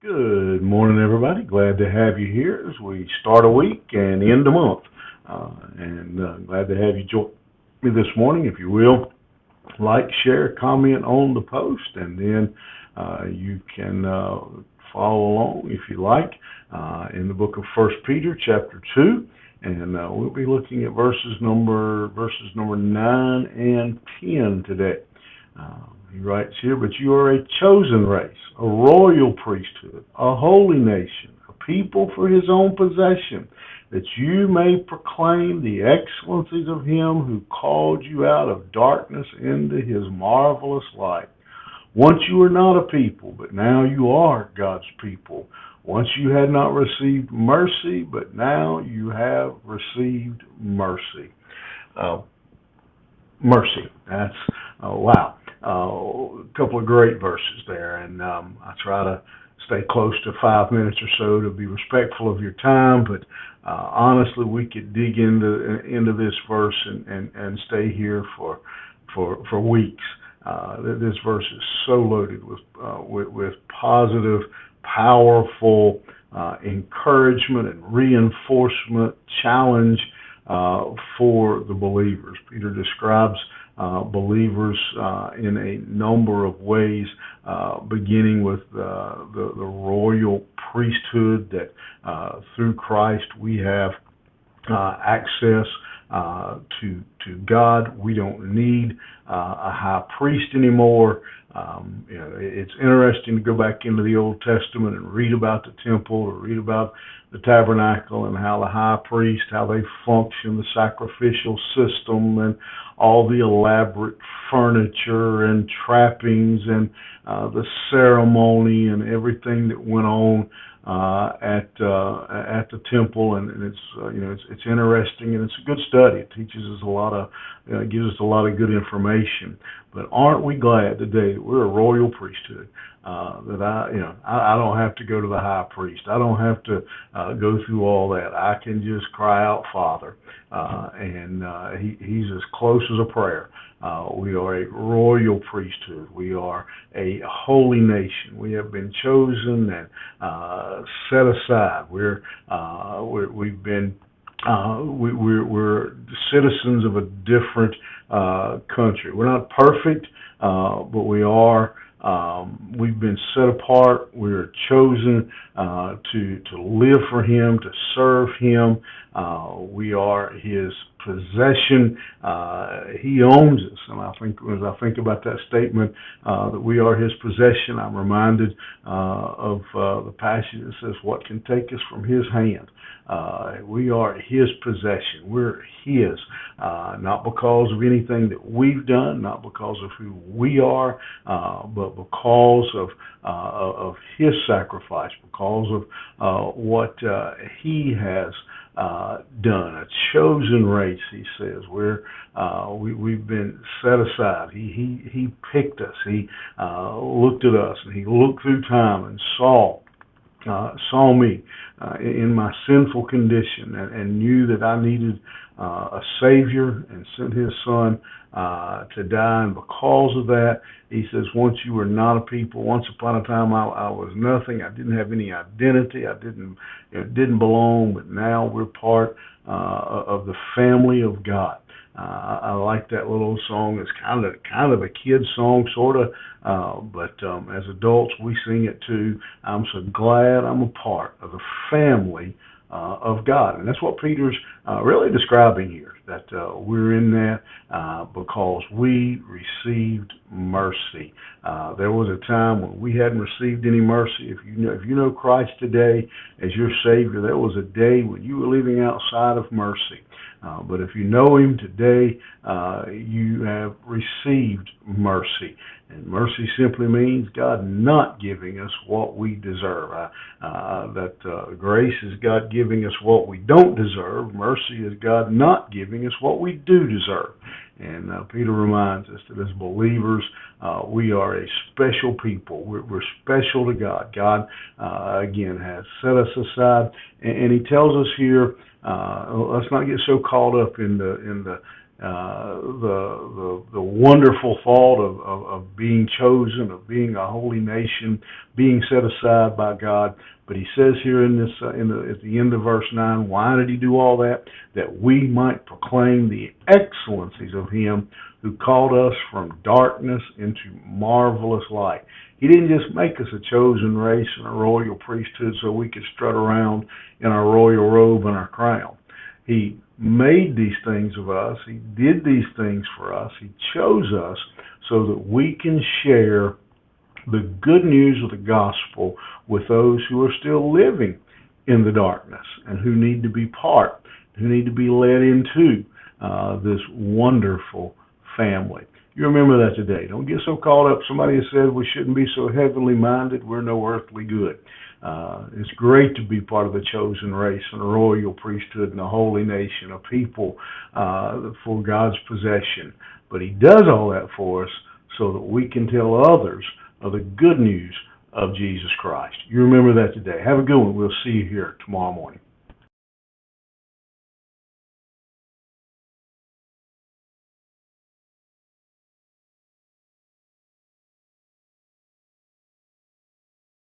Good morning, everybody. Glad to have you here as we start a week and end a month. And glad to have you join me this morning. If you will, like, share, comment on the post, and then you can follow along if you like in the book of First Peter, chapter 2. And we'll be looking at verses number 9 and 10 today. He writes here, "But you are a chosen race, a royal priesthood, a holy nation, a people for his own possession, that you may proclaim the excellencies of him who called you out of darkness into his marvelous light. Once you were not a people, but now you are God's people. Once you had not received mercy, but now you have received mercy." Mercy. That's, wow. A couple of great verses there, and I try to stay close to 5 minutes or so to be respectful of your time, but honestly, we could dig into this verse and stay here for weeks. This verse is so loaded with positive, powerful encouragement and reinforcement, challenge for the believers. Peter describes believers in a number of ways, beginning with the royal priesthood that through Christ we have access to God. We don't need a high priest anymore. It's interesting to go back into the Old Testament and read about the temple or read about the tabernacle and how the high priest, how they function, the sacrificial system, and all the elaborate furniture and trappings and the ceremony and everything that went on at the temple, and it's interesting and it's a good study. It teaches us a lot of, gives us a lot of good information. But aren't we glad today that we're a royal priesthood? That I don't have to go to the high priest. I don't have to go through all that. I can just cry out, Father, and He's as close as a prayer. We are a royal priesthood. We are a holy nation. We have been chosen and set aside. We're citizens of a different country. We're not perfect, but we are. We've been set apart. We're chosen to live for Him, to serve Him. We are His possession. He owns us, and as I think about that statement that we are His possession, I'm reminded of the passage that says, "What can take us from His hand?" We are His possession. We're His, not because of anything that we've done, not because of who we are, but because of His sacrifice, because of what He has done. A chosen race, He says. We've been set aside. He picked us. He looked at us, and He looked through time and saw me in my sinful condition and knew that I needed a Savior and sent His Son to die. And because of that, He says, once you were not a people, once upon a time I was nothing. I didn't have any identity. I didn't belong, but now we're part of the family of God. I like that little song. It's kind of a kid's song, sort of, but as adults we sing it too. I'm so glad I'm a part of the family of God, and that's what Peter's really describing here. That we're in that because we received mercy. There was a time when we hadn't received any mercy. If you know Christ today as your Savior, there was a day when you were living outside of mercy. But if you know Him today, you have received mercy. And mercy simply means God not giving us what we deserve. Grace is God giving us what we don't deserve. Mercy is God not giving us what we do deserve. And Peter reminds us that as believers, we are a special people. We're special to God. God, again, has set us aside. And He tells us here, let's not get so caught up in the the wonderful thought of being chosen, of being a holy nation, being set aside by God. But he says here in this, at the end of verse 9, why did he do all that? That we might proclaim the excellencies of him who called us from darkness into marvelous light. He didn't just make us a chosen race and a royal priesthood so we could strut around in our royal robe and our crown. He made these things of us. He did these things for us. He chose us so that we can share the good news of the gospel with those who are still living in the darkness and who need to be part, who need to be led into this wonderful family. You remember that today. Don't get so caught up. Somebody has said we shouldn't be so heavenly minded. We're no earthly good. It's great to be part of the chosen race and a royal priesthood and a holy nation, a people for God's possession. But he does all that for us so that we can tell others of the good news of Jesus Christ. You remember that today. Have a good one. We'll see you here tomorrow morning.